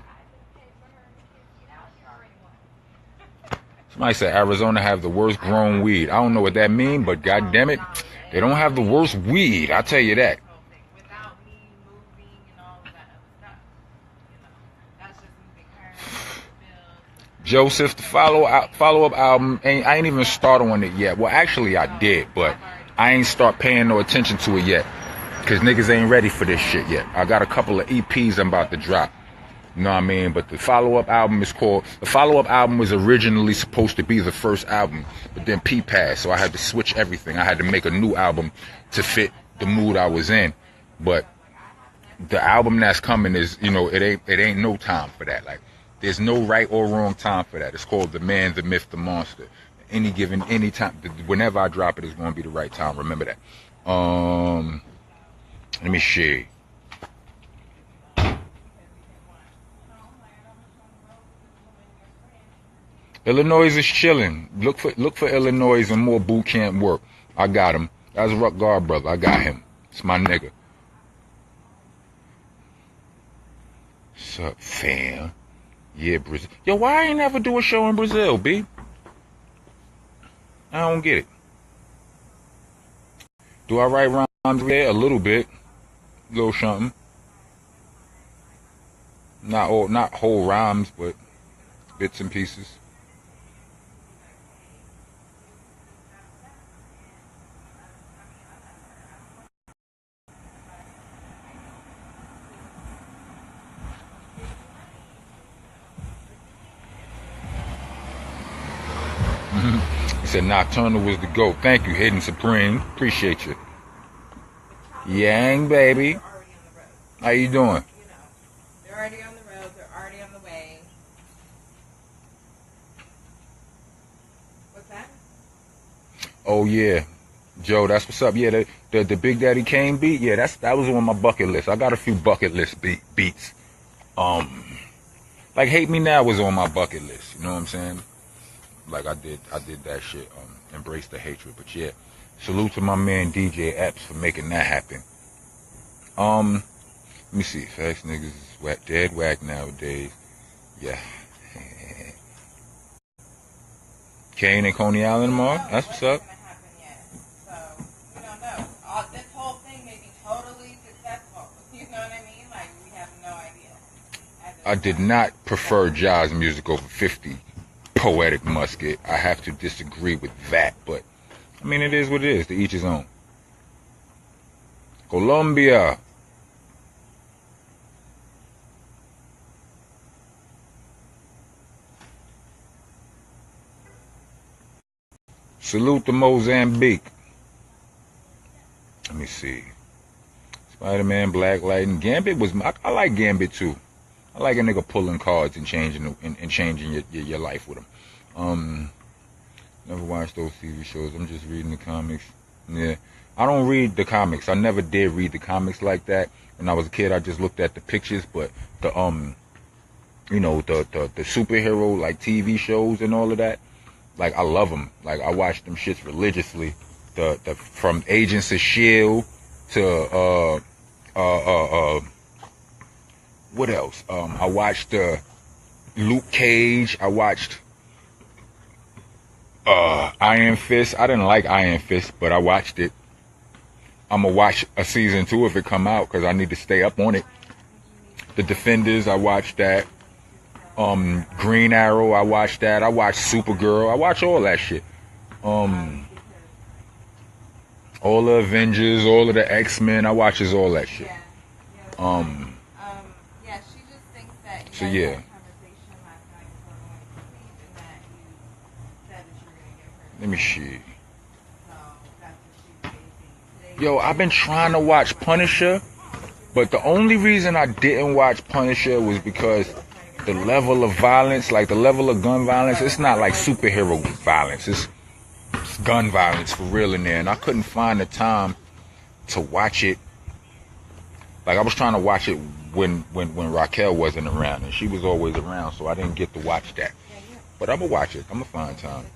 Somebody said Arizona have the worst grown weed. I don't know what that means, but goddammit, they don't have the worst weed, I tell you that. Joseph, the follow-up album, I ain't even started on it yet. Well, actually, I did, but I ain't start paying no attention to it yet. Because niggas ain't ready for this shit yet. I got a couple of EPs I'm about to drop. You know what I mean? But the follow-up album is called... The follow-up album was originally supposed to be the first album. But then P passed, so I had to switch everything. I had to make a new album to fit the mood I was in. But the album that's coming is, you know, it ain't no time for that. Like, there's no right or wrong time for that. It's called The Man, The Myth, The Monster. Any time, whenever I drop it, it's going to be the right time. Remember that. Let me see. Illinois is chilling. Look for Illinois and more boot camp work. I got him. That's Ruck Guard brother. I got him. It's my nigga. What's up, fam? Yeah, Brazil. Yo, why I ain't never do a show in Brazil, B? I don't get it. Do I write rhymes there? A little bit. A little something. Not whole rhymes, but bits and pieces. He said Nocturnal was the GOAT. Thank you, Hidden Supreme. Appreciate you. Yang, baby. How you doing? They're already on the road. They're already on the way. What's that? Oh yeah, Joe, that's what's up. Yeah, the Big Daddy Kane beat. Yeah, that was on my bucket list. I got a few bucket list beats. Like Hate Me Now was on my bucket list. You know what I'm saying? Like I did that shit. Embrace the hatred. But yeah, salute to my man DJ Epps for making that happen. Let me see. Facts niggas is dead whack nowadays. Yeah. Kane and Coney Island tomorrow. That's what's up. Happen yet. So we don't know. This whole thing may be totally successful. You know what I mean? Like we have no idea. I did not prefer jazz music over 50 Poetic Musket. I have to disagree with that, but I mean it is what it is. To each his own. Colombia. Salute to Mozambique. Let me see. Spider-Man, Black Lightning. Gambit was. I like Gambit too. I like a nigga pulling cards and changing your life with them. Never watched those TV shows. I'm just reading the comics. Yeah, I don't read the comics. I never did read the comics like that. When I was a kid, I just looked at the pictures. But the you know, the superhero like TV shows and all of that. Like I love them. Like I watch them shits religiously. The from Agents of Shield to what else? I watched Luke Cage. I watched Iron Fist. I didn't like Iron Fist, but I watched it. I'm gonna watch a season 2 if it come out because I need to stay up on it. The Defenders. I watched that. Green Arrow, I watched that. I watched Supergirl. I watch all that shit. All the Avengers, all of the X-Men. I watches all that shit. Yeah, she just thinks that. So yeah. Let me see. Yo, I've been trying to watch Punisher, but the only reason I didn't watch Punisher was because the level of violence, like the level of gun violence, it's not like superhero violence. It's gun violence for real in there. And I couldn't find the time to watch it. Like I was trying to watch it when Raquel wasn't around. And she was always around, so I didn't get to watch that. But I'm going to watch it. I'm going to find time.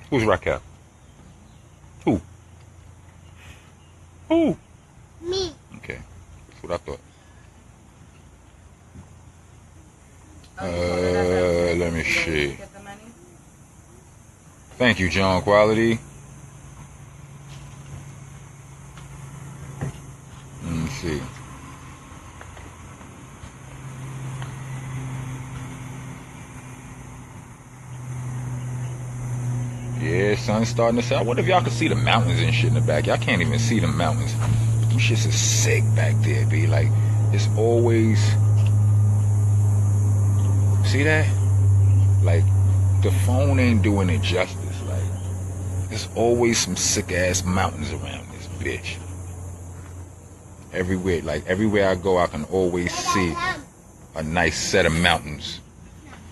Who's Raquel? Who? Me. Okay. That's what I thought. Let me see. Thank you, John Quality. Let me see. Yeah, sun's starting to set. I wonder if y'all can see the mountains and shit in the back. Y'all can't even see the mountains. But them shits is sick back there, B. Like, it's always... See that? Like, the phone ain't doing it justice. Like, there's always some sick-ass mountains around this bitch. Everywhere, like, everywhere I go, I can always see a nice set of mountains.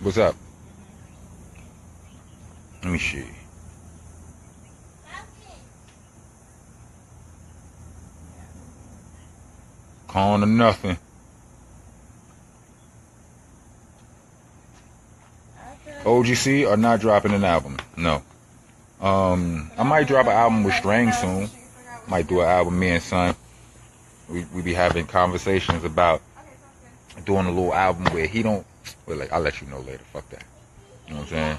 What's up? Let me see. Calling or nothing. OGC are not dropping an album. No. I might drop an album with Strang soon. Might do an album, me and son. We be having conversations about doing a little album where But like, I'll let you know later. Fuck that. You know what I'm saying?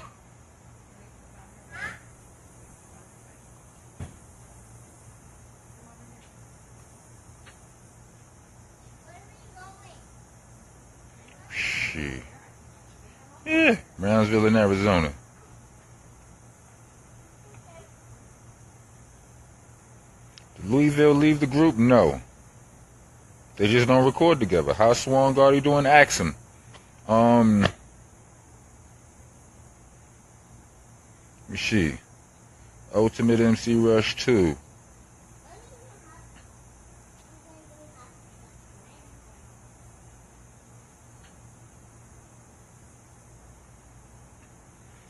Shit. Yeah, Brownsville in Arizona. Did Louisville leave the group? No. They just don't record together. How Swan Guard you doing? Ask him. Let me see. Ultimate MC Rush 2.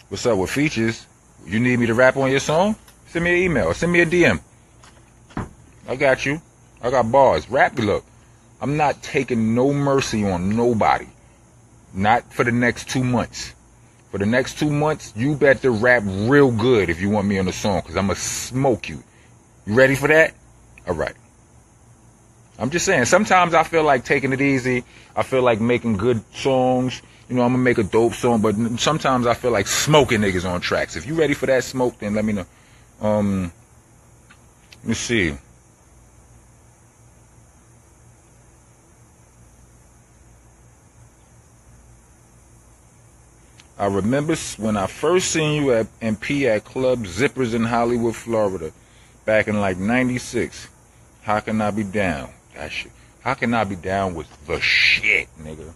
What's up with features? You need me to rap on your song? Send me an email. Send me a DM. I got you. I got bars. Rap, look. I'm not taking no mercy on nobody. Not for the next 2 months. For the next 2 months, you better rap real good if you want me on the song, because I'm going to smoke you. You ready for that? All right. I'm just saying, sometimes I feel like taking it easy. I feel like making good songs. You know, I'm going to make a dope song, but sometimes I feel like smoking niggas on tracks. If you ready for that smoke, then let me know. Let me see. I remember when I first seen you at MP at Club Zippers in Hollywood, Florida, back in like '96. How Can I Be Down? That shit. How Can I Be Down was the shit, nigga.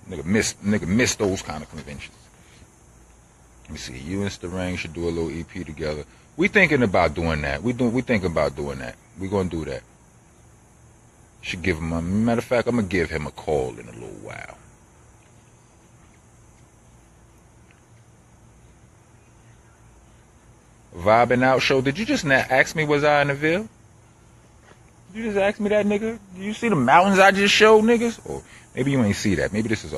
Nigga miss those kind of conventions. Let me see. You and Starang should do a little EP together. We thinking about doing that. We thinking about doing that. We gonna do that. Should give him a matter of fact. I'm gonna give him a call in a little while. Vibing Out show. Did you just ask me was I in the Ville? Did you just ask me that, nigga? Did you see the mountains I just showed, niggas? Or maybe you ain't see that. Maybe this is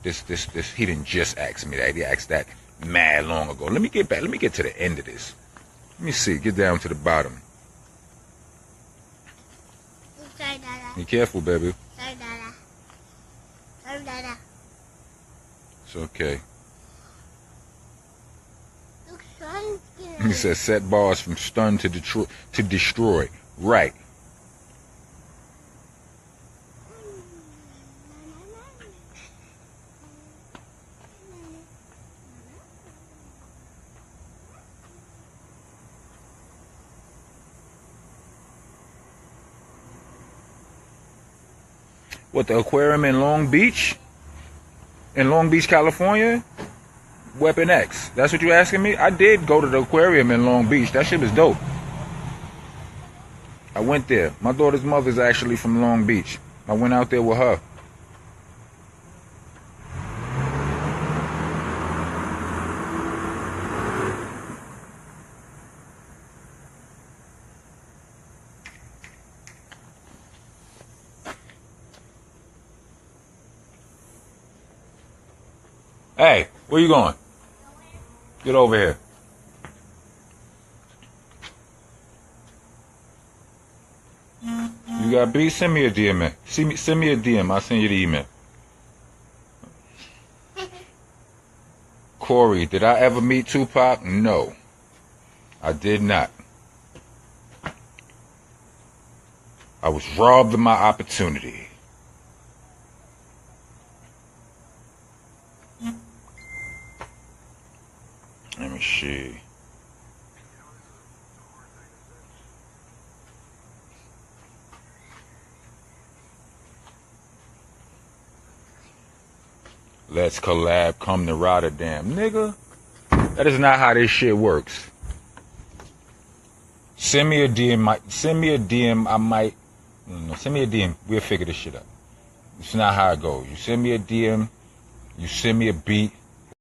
this. He didn't just ask me that. He asked that mad long ago. Let me get back. Let me get to the end of this. Let me see. Get down to the bottom. Sorry, Dada. Be careful, baby. Sorry, Dada. Sorry, Dada. It's okay. Look, son's He says set bars from stun to destroy. Right. What, the aquarium in Long Beach? In Long Beach, California? Weapon X. That's what you asking me? I did go to the aquarium in Long Beach. That shit was dope. I went there. My daughter's mother's actually from Long Beach. I went out there with her. Hey, where you going? Get over here. You got beef? Send me a DM, man. Send me a DM. I'll send you the email. Corey, did I ever meet Tupac? No, I did not. I was robbed of my opportunity. Let me see. Let's collab, come to Rotterdam. Nigga, that is not how this shit works. Send me a DM. Send me a DM. I might. Send me a DM. We'll figure this shit out. It's not how it goes. You send me a DM. You send me a beat.